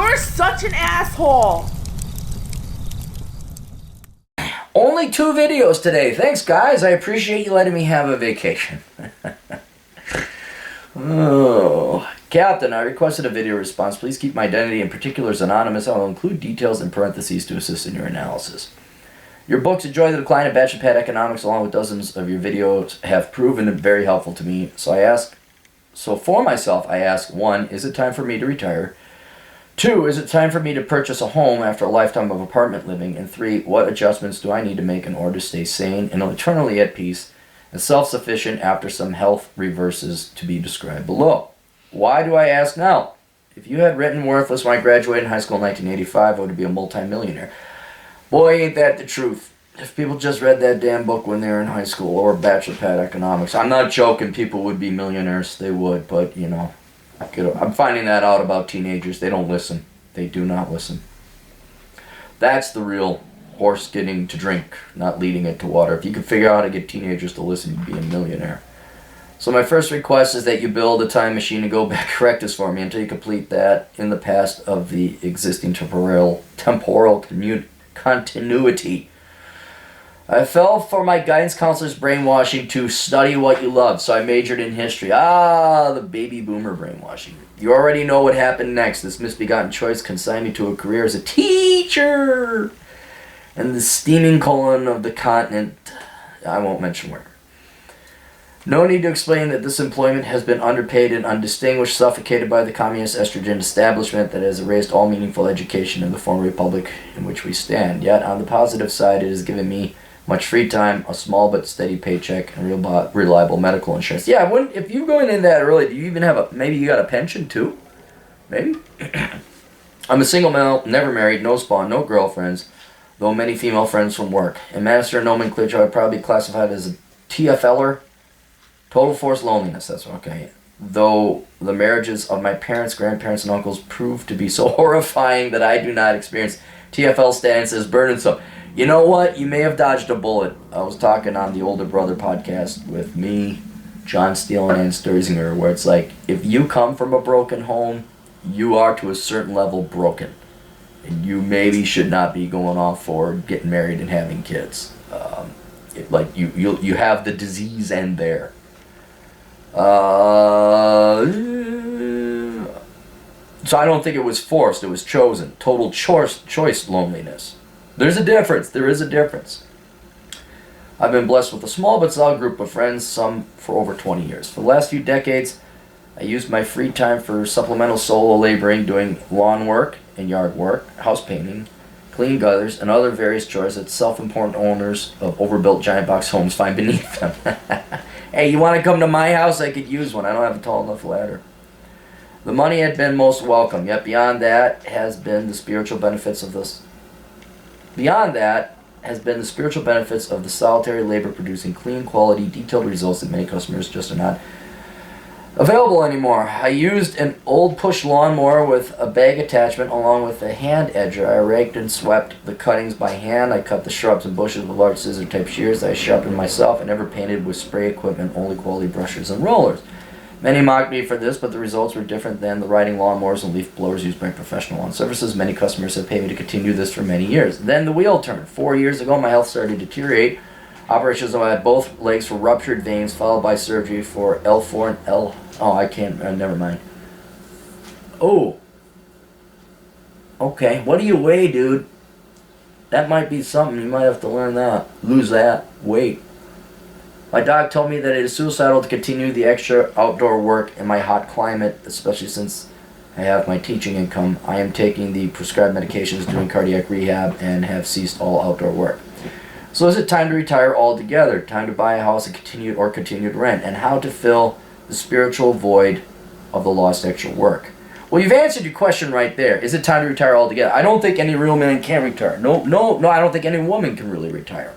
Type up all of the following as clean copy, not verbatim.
You're such an asshole. Only 2 videos today. Thanks, guys. I appreciate you letting me have a vacation. Oh, Captain, I requested a video response. Please keep my identity and particulars anonymous. I will include details in parentheses to assist in your analysis. Your books, Enjoy the Decline of Bachelor Pad Economics, along with dozens of your videos, have proven very helpful to me. So for myself, I ask, 1, is it time for me to retire? 2, is it time for me to purchase a home after a lifetime of apartment living? And 3, what adjustments do I need to make in order to stay sane and eternally at peace and self-sufficient after some health reverses to be described below? Why do I ask now? If you had written Worthless when I graduated in high school in 1985, I would be a multimillionaire. Boy, ain't that the truth. If people just read that damn book when they were in high school or Bachelor Pad Economics, I'm not joking, people would be millionaires. They would, but, you know, I'm finding that out about teenagers. They don't listen. They do not listen. That's the real horse getting to drink, not leading it to water. If you could figure out how to get teenagers to listen, you'd be a millionaire. So my first request is that you build a time machine and go back correct this for me until you complete that in the past of the existing temporal continuity. I fell for my guidance counselor's brainwashing to study what you love, so I majored in history. The baby boomer brainwashing. You already know what happened next. This misbegotten choice consigned me to a career as a teacher in the steaming colon of the continent. I won't mention where. No need to explain that this employment has been underpaid and undistinguished, suffocated by the communist estrogen establishment that has erased all meaningful education in the former republic in which we stand. Yet, on the positive side, it has given me much free time, a small but steady paycheck, and reliable medical insurance. Yeah, if you're going in that early, do you even have maybe you got a pension too? Maybe? I'm a single male, never married, no spawn, no girlfriends, though many female friends from work. In master nomenclature, I'd probably be classified as a TFLer. Total forced loneliness, that's okay. Though the marriages of my parents, grandparents, and uncles proved to be so horrifying that I do not experience TFL status as burdensome. You know what? You may have dodged a bullet. I was talking on the Older Brother podcast with me, John Steele, and Ann Sturzinger, where it's like, if you come from a broken home, you are to a certain level broken. And you maybe should not be going off for getting married and having kids. You have the disease end there. So I don't think it was forced, it was chosen. Total choice loneliness. There is a difference. I've been blessed with a small but solid group of friends, some for over 20 years. For the last few decades, I used my free time for supplemental solo laboring, doing lawn work and yard work, house painting, cleaning gutters, and other various chores that self-important owners of overbuilt giant box homes find beneath them. Hey, you want to come to my house? I could use one. I don't have a tall enough ladder. The money had been most welcome, yet beyond that has been the spiritual benefits of the solitary labor producing clean, quality, detailed results that many customers just are not available anymore. I used an old push lawnmower with a bag attachment along with a hand edger. I raked and swept the cuttings by hand. I cut the shrubs and bushes with large scissor type shears that I sharpened myself. I never painted with spray equipment, only quality brushes and rollers. Many mocked me for this, but the results were different than the riding lawnmowers and leaf blowers used by professional lawn services. Many customers have paid me to continue this for many years. Then the wheel turned. 4 years ago, my health started to deteriorate. Operations on my both legs for ruptured veins, followed by surgery for L4 and L. Oh, I can't. Never mind. Oh. Okay. What do you weigh, dude? That might be something. You might have to learn that. Lose that weight. My doc told me that it is suicidal to continue the extra outdoor work in my hot climate, especially since I have my teaching income. I am taking the prescribed medications, doing cardiac rehab, and have ceased all outdoor work. So is it time to retire altogether? Time to buy a house and continue to rent? And how to fill the spiritual void of the lost extra work? Well, you've answered your question right there. Is it time to retire altogether? I don't think any real man can retire. No, I don't think any woman can really retire.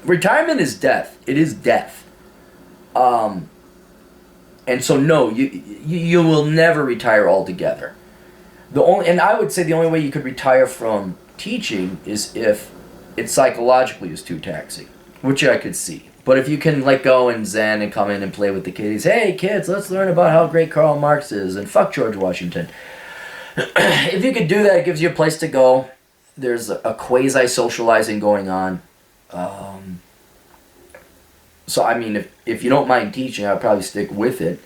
Retirement is death. It is death. And so no, you will never retire altogether. And I would say the only way you could retire from teaching is if it psychologically is too taxing, which I could see. But if you can let go and zen and come in and play with the kiddies, hey kids, let's learn about how great Karl Marx is and fuck George Washington. if you could do that, it gives you a place to go. There's a quasi-socializing going on. So, I mean, if you don't mind teaching, I'd probably stick with it.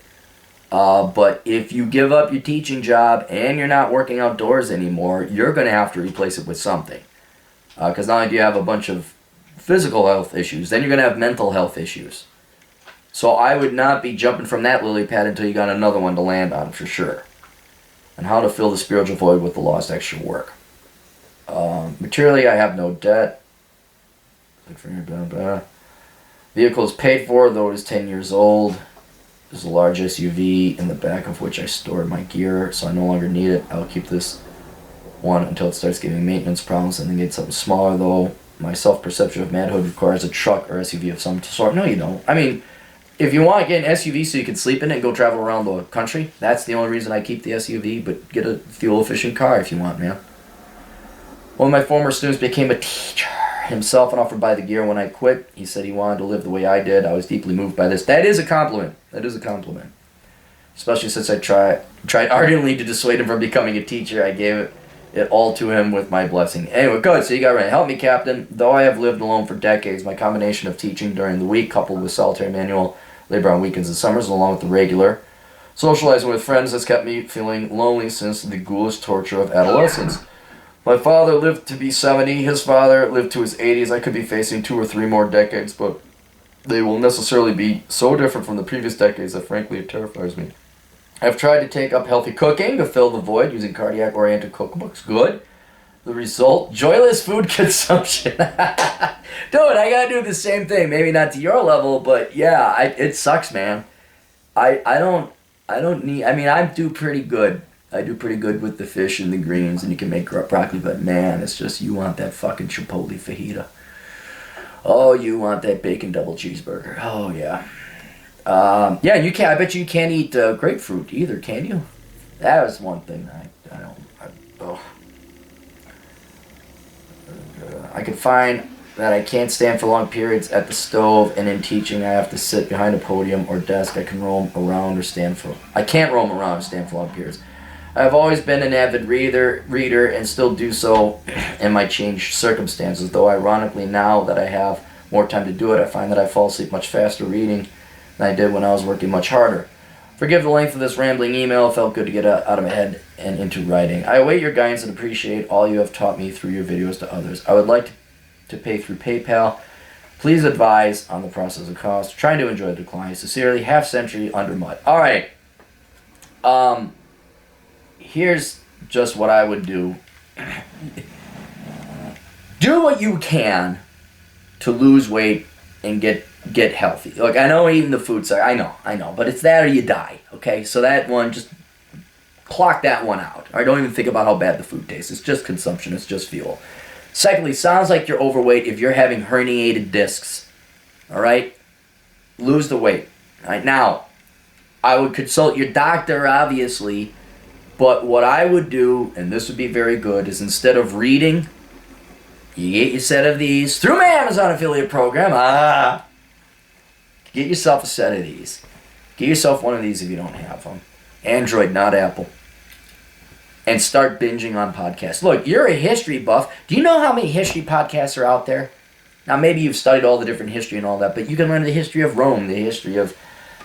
But if you give up your teaching job and you're not working outdoors anymore, you're going to have to replace it with something. Because not only do you have a bunch of physical health issues, then you're going to have mental health issues. So I would not be jumping from that lily pad until you got another one to land on, for sure. And how to fill the spiritual void with the lost extra work. Materially, I have no debt. Vehicle is paid for, though it is 10 years old. There's a large SUV in the back of which I stored my gear, so I no longer need it. I'll keep this one until it starts giving maintenance problems and then get something smaller, though. My self-perception of manhood requires a truck or SUV of some sort. No, you don't. I mean, if you want to get an SUV so you can sleep in it and go travel around the country, that's the only reason I keep the SUV, but get a fuel-efficient car if you want, man. One of my former students became a teacher himself and offered to buy the gear when I quit. He said he wanted to live the way I did. I was deeply moved by this. That is a compliment. That is a compliment. Especially since I tried ardently to dissuade him from becoming a teacher. I gave it all to him with my blessing. Anyway, good. So you got right. Help me, Captain. Though I have lived alone for decades, my combination of teaching during the week coupled with solitary manual labor on weekends and summers, along with the regular socializing with friends, has kept me feeling lonely since the ghoulish torture of adolescence. My father lived to be 70. His father lived to his 80s. I could be facing 2 or 3 more decades, but they will necessarily be so different from the previous decades that frankly it terrifies me. I've tried to take up healthy cooking to fill the void using cardiac-oriented cookbooks. Good. The result? Joyless food consumption. Dude, I gotta do the same thing. Maybe not to your level, but yeah, it sucks, man. I don't need... I mean, I do pretty good. I do pretty good with the fish and the greens, and you can make broccoli, but man, it's just you want that fucking chipotle fajita. Oh, you want that bacon double cheeseburger. Oh, yeah. Yeah, you can't. I bet you can't eat grapefruit either, can you? That was one thing I could find that I can't stand for long periods at the stove, and in teaching I have to sit behind a podium or desk. I can roam around or stand for... I can't roam around or stand for long periods. I've always been an avid reader and still do so in my changed circumstances, though ironically now that I have more time to do it, I find that I fall asleep much faster reading than I did when I was working much harder. Forgive the length of this rambling email. It felt good to get out of my head and into writing. I await your guidance and appreciate all you have taught me through your videos to others. I would like to pay through PayPal. Please advise on the process and cost. Trying to enjoy the decline. Sincerely, half century under mud. All right. Here's just what I would do. Do what you can to lose weight and get healthy. Look, I know eating the food side. I know, but it's that or you die. Okay, so that one, just clock that one out. All right, don't even think about how bad the food tastes. It's just consumption. It's just fuel. Secondly, sounds like you're overweight if you're having herniated discs. All right, lose the weight. All right, now I would consult your doctor, obviously. But what I would do, and this would be very good, is instead of reading, you get your set of these through my Amazon affiliate program. Get yourself a set of these. Get yourself one of these if you don't have them. Android, not Apple. And start binging on podcasts. Look, you're a history buff. Do you know how many history podcasts are out there? Now, maybe you've studied all the different history and all that, but you can learn the history of Rome, the history of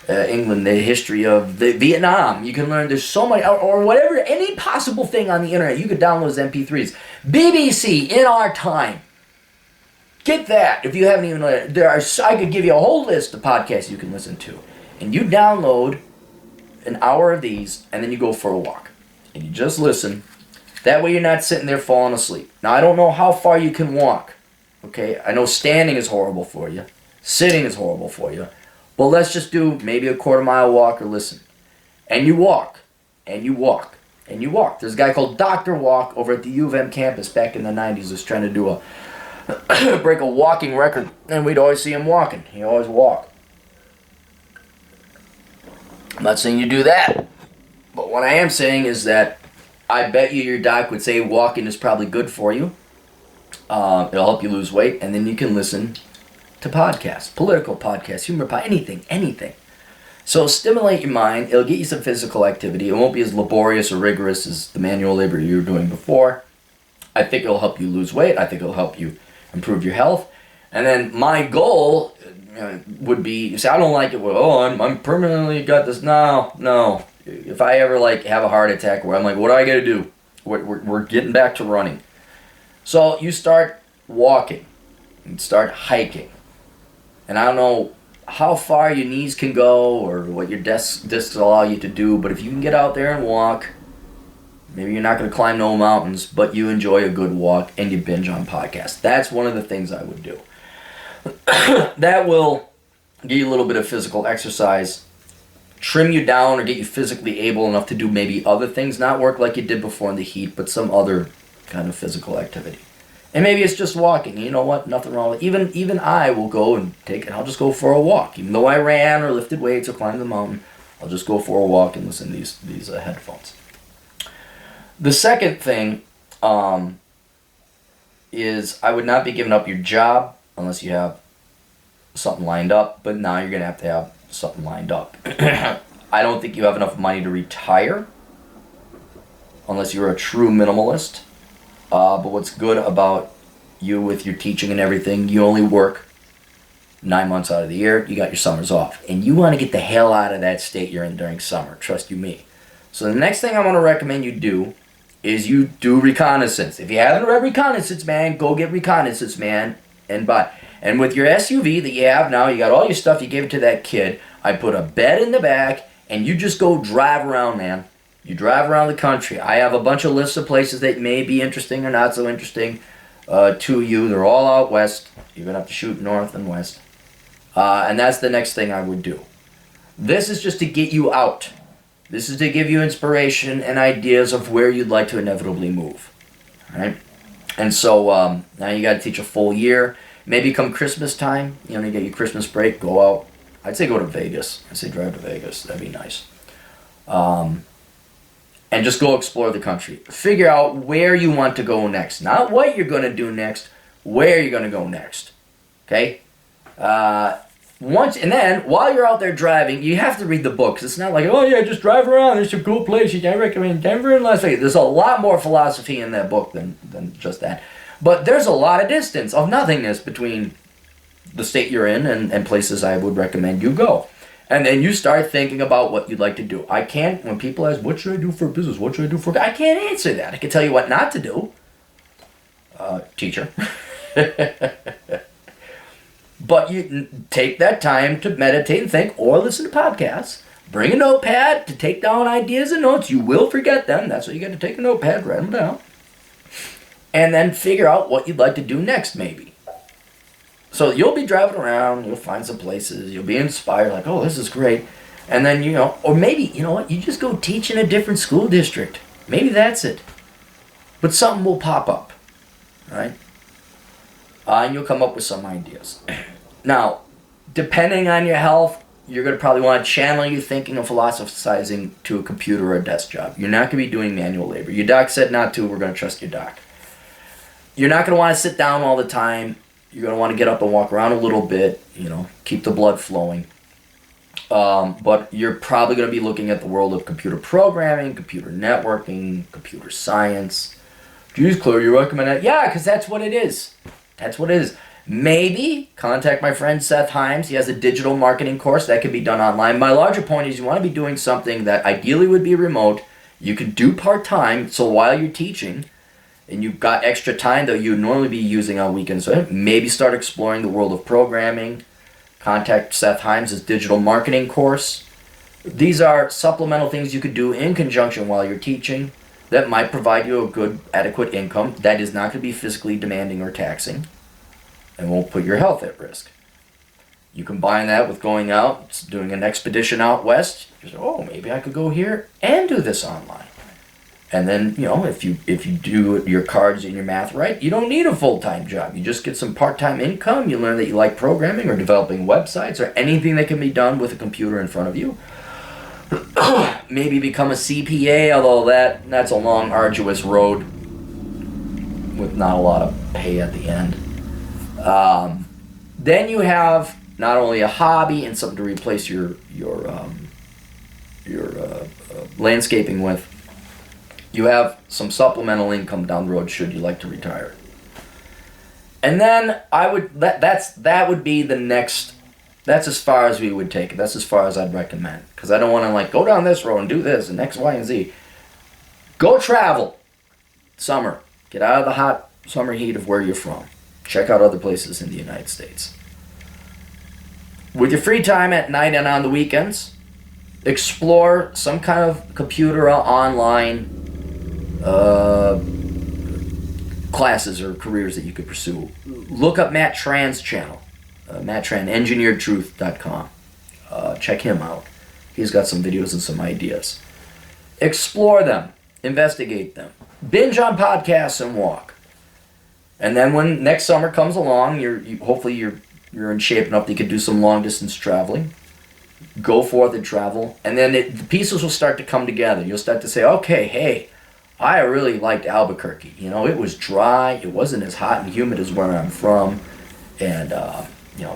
England, the history of Vietnam. You can learn, there's so much, or whatever, any possible thing on the internet. You could download those MP3s. BBC, In Our Time. Get that. If you haven't even, I could give you a whole list of podcasts you can listen to. And you download an hour of these, and then you go for a walk. And you just listen. That way you're not sitting there falling asleep. Now, I don't know how far you can walk. Okay? I know standing is horrible for you. Sitting is horrible for you. Well, let's just do maybe a quarter-mile walk or listen. And you walk. And you walk. And you walk. There's a guy called Dr. Walk over at the U of M campus back in the 90s was trying to do a break a walking record. And we'd always see him walking. He always walked. I'm not saying you do that. But what I am saying is that I bet you your doc would say walking is probably good for you. It'll help you lose weight. And then you can listen to podcasts, political podcasts, humor podcasts, anything. So stimulate your mind. It'll get you some physical activity. It won't be as laborious or rigorous as the manual labor you were doing before. I think it'll help you lose weight. I think it'll help you improve your health. And then my goal would be, you say, I don't like it. Well, I'm permanently got this. No. If I ever have a heart attack where I'm like, what do I got to do? We're getting back to running. So you start walking and start hiking. And I don't know how far your knees can go or what your discs allow you to do, but if you can get out there and walk, maybe you're not going to climb no mountains, but you enjoy a good walk and you binge on podcasts. That's one of the things I would do. That will give you a little bit of physical exercise, trim you down or get you physically able enough to do maybe other things, not work like you did before in the heat, but some other kind of physical activity. And maybe it's just walking. You know what? Nothing wrong with it. Even I will go and I'll just go for a walk. Even though I ran or lifted weights or climbed the mountain, I'll just go for a walk and listen to these headphones. The second thing is I would not be giving up your job unless you have something lined up, but now you're going to have something lined up. I don't think you have enough money to retire unless you're a true minimalist. But what's good about you with your teaching and everything, you only work 9 months out of the year. You got your summers off. And you want to get the hell out of that state you're in during summer. Trust you me. So the next thing I want to recommend you do is you do reconnaissance. If you haven't read Reconnaissance Man, go get Reconnaissance Man and buy. And with your SUV that you have now, you got all your stuff, you gave it to that kid. I put a bed in the back, and you just go drive around, man. You drive around the country. I have a bunch of lists of places that may be interesting or not so interesting to you. They're all out west. You're going to have to shoot north and west. And that's the next thing I would do. This is just to get you out. This is to give you inspiration and ideas of where you'd like to inevitably move. All right? And so now you got to teach a full year. Maybe come Christmas time, you get your Christmas break, go out. I'd say go to Vegas. I'd say drive to Vegas. That'd be nice. And just go explore the country. Figure out where you want to go next. Not what you're going to do next, where you're going to go next. Okay? And then, while you're out there driving, you have to read the book. 'Cause it's not like, oh yeah, just drive around. There's some cool places. I recommend Denver and Las Vegas. There's a lot more philosophy in that book than just that. But there's a lot of distance of nothingness between the state you're in and places I would recommend you go. And then you start thinking about what you'd like to do. When people ask, what should I do for business? What should I do for... I can't answer that. I can tell you what not to do. Teacher. But you take that time to meditate and think or listen to podcasts. Bring a notepad to take down ideas and notes. You will forget them. That's why you got to take a notepad, write them down. And then figure out what you'd like to do next, maybe. So you'll be driving around, you'll find some places, you'll be inspired, like, oh, this is great. And then, or maybe, you know what, you just go teach in a different school district. Maybe that's it. But something will pop up, right? And you'll come up with some ideas. Now, depending on your health, you're going to probably want to channel your thinking and philosophizing to a computer or a desk job. You're not going to be doing manual labor. Your doc said not to, we're going to trust your doc. You're not going to want to sit down all the time. You're going to want to get up and walk around a little bit, keep the blood flowing. But you're probably going to be looking at the world of computer programming, computer networking, computer science. Geez, Claire, you recommend that? Yeah, because that's what it is. That's what it is. Maybe contact my friend Seth Himes. He has a digital marketing course that can be done online. My larger point is you want to be doing something that ideally would be remote. You could do part-time, so while you're teaching, and you've got extra time that you'd normally be using on weekends, so maybe start exploring the world of programming. Contact Seth Himes' digital marketing course. These are supplemental things you could do in conjunction while you're teaching that might provide you a good, adequate income that is not going to be physically demanding or taxing and won't put your health at risk. You combine that with going out, doing an expedition out west. You say, oh, maybe I could go here and do this online. And then, if you do your cards and your math right, you don't need a full-time job. You just get some part-time income. You learn that you like programming or developing websites or anything that can be done with a computer in front of you. Maybe become a CPA, although that's a long, arduous road with not a lot of pay at the end. Then you have not only a hobby and something to replace your landscaping with, you have some supplemental income down the road should you like to retire. And then that would be the next. That's as far as we would take it. That's as far as I'd recommend, because I don't want to like go down this road and do this and X, Y, and Z. Go travel. Summer. Get out of the hot summer heat of where you're from. Check out other places in the United States. With your free time at night and on the weekends, explore some kind of computer or online classes or careers that you could pursue. Look up Matt Tran's channel. Matt Tran, engineeredtruth.com. Check him out. He's got some videos and some ideas. Explore them. Investigate them. Binge on podcasts and walk. And then when next summer comes along, hopefully you're in shape enough that you can do some long distance traveling. Go forth and travel. And then the pieces will start to come together. You'll start to say, okay, hey, I really liked Albuquerque. You know, it was dry. It wasn't as hot and humid as where I'm from. And,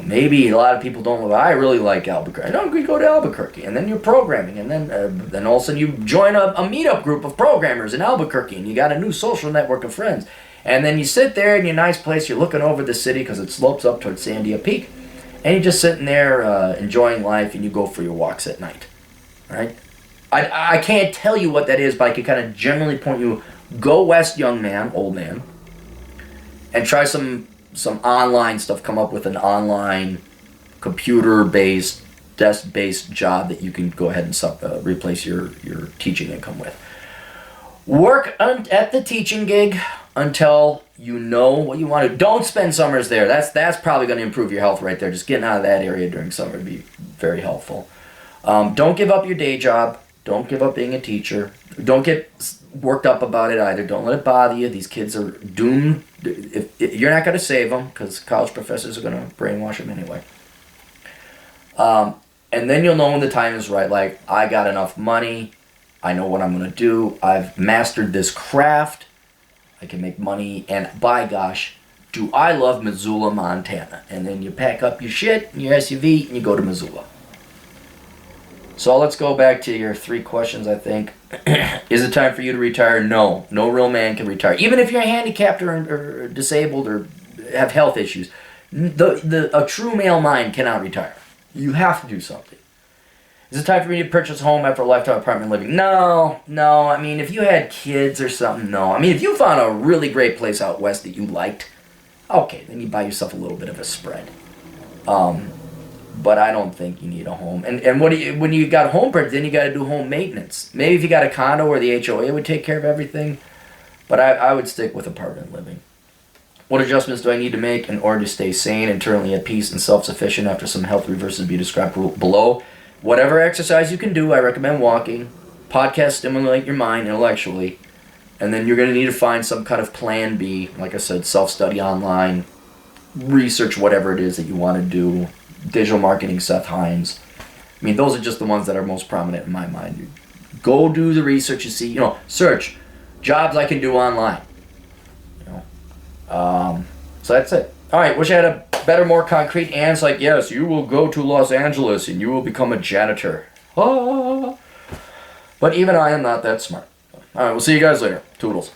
maybe a lot of people don't know. I really like Albuquerque. I know we go to Albuquerque. And then you're programming. And then all of a sudden you join a meetup group of programmers in Albuquerque. And you got a new social network of friends. And then you sit there in your nice place. You're looking over the city because it slopes up towards Sandia Peak. And you're just sitting there enjoying life. And you go for your walks at night. All right? I can't tell you what that is, but I can kind of generally point you. Go west, young man, old man. And try some online stuff. Come up with an online, computer-based, desk-based job that you can go ahead and replace your teaching income with. Work at the teaching gig until you know what you want to do. Don't spend summers there. That's probably going to improve your health right there. Just getting out of that area during summer would be very helpful. Don't give up your day job. Don't give up being a teacher. Don't get worked up about it either. Don't let it bother you. These kids are doomed. If you're not going to save them, because college professors are going to brainwash them anyway. And then you'll know when the time is right. Like, I got enough money. I know what I'm going to do. I've mastered this craft. I can make money. And by gosh, do I love Missoula, Montana. And then you pack up your shit, your SUV, and you go to Missoula. So let's go back to your 3 questions, I think. Is it time for you to retire? No. No real man can retire. Even if you're handicapped or disabled or have health issues, a true male mind cannot retire. You have to do something. Is it time for me to purchase a home after a lifetime of apartment living? No. I mean, if you had kids or something, no. I mean, if you found a really great place out west that you liked, okay, then you buy yourself a little bit of a spread. But I don't think you need a home. And when you got a home permit, then you got to do home maintenance. Maybe if you got a condo where the HOA would take care of everything, but I would stick with apartment living. What adjustments do I need to make in order to stay sane, internally at peace, and self-sufficient after some health reverses be described below? Whatever exercise you can do, I recommend walking. Podcasts stimulate your mind intellectually. And then you're going to need to find some kind of plan B. Like I said, self-study online. Research whatever it is that you want to do. Digital marketing, Seth Hines. I mean, those are just the ones that are most prominent in my mind. Go do the research and see, search jobs I can do online. So that's it. All right, wish I had a better, more concrete answer. Like, yes, you will go to Los Angeles and you will become a janitor. But even I am not that smart. All right, we'll see you guys later. Toodles.